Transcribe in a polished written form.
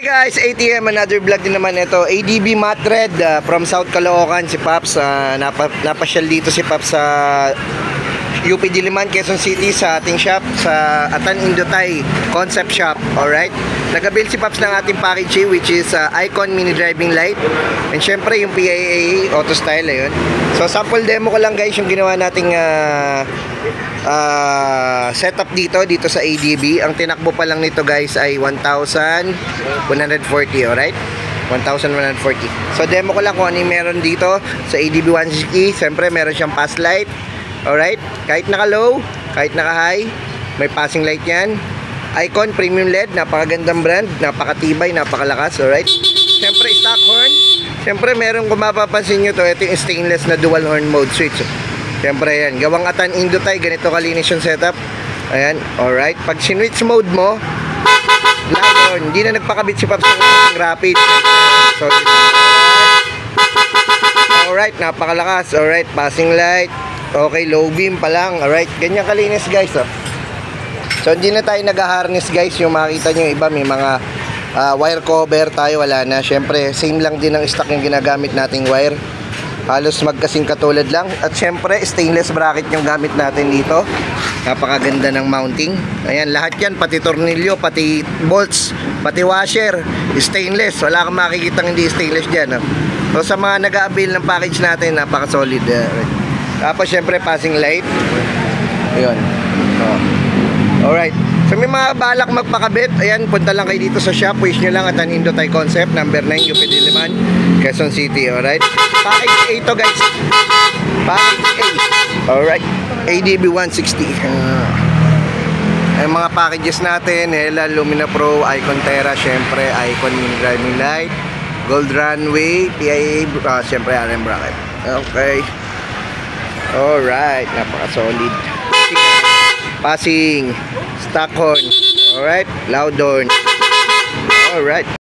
Hey guys, ATM, another vlog din naman ito. ADB Matte Red from South Caloocan, si Paps. Napasyal dito si Paps sa UP Diliman, Quezon City sa ating shop sa Atan Indotay Concept Shop. Alright, nagabil si Paps ng ating package which is Icon Mini Driving Light and syempre yung PIA Auto Style. Ayun. So sample demo ko lang guys yung ginawa nating setup dito sa ADB. Ang tinakbo pa lang nito guys ay 1,140. Alright, 1,140. So demo ko lang kung ano yung meron dito sa ADB 160. Siyempre meron siyang pass light. Alright, kahit naka low, kahit naka high, may passing light yan. Icon Premium LED, napakagandang brand, napakatibay, napakalakas. Alright, siyempre stock horn. Siyempre meron, kung mapapansin nyo to, ito yung stainless na dual horn mode switch. Siyempre yan, gawang Atan Indotay, ganito kalinis yung setup. Ayan, alright, pag sinwitch mode mo, loud horn. Hindi na nagpakabit si Paps ng rapid. Sorry. Alright, napakalakas. Alright, passing light. Okay, low beam pa lang. Alright, ganyan kalinis guys. So hindi na tayo nag-harness guys. Yung makita nyo iba, may mga wire cover tayo, wala na. Syempre, same lang din ang stock yung ginagamit nating wire. Halos magkasing katulad lang. At syempre, stainless bracket yung gamit natin dito. Napakaganda ng mounting. Ayan, lahat yan, pati tornilyo, pati bolts, pati washer, stainless. Wala kang makikitang hindi stainless dyan. So sa mga nag-a-avail ng package natin, napaka-solid. Tapos syempre passing light. Ayun. Alright. So may mga balak magpakabit, ayan, punta lang kayo dito sa shop. Wish nyo lang at Atan Indotay Concept, number 9 UP Diliman, Quezon City. Alright. Package A to guys. Package A. Alright. ADB 160. Ang mga packages natin, Hella, Lumina Pro, Icon Terra, syempre Icon Mini Driving Light, Gold Runway, PIA, syempre RM bracket. Okay. Alright, napaka-solid. Passing, stock horn. Alright, loud horn. Alright.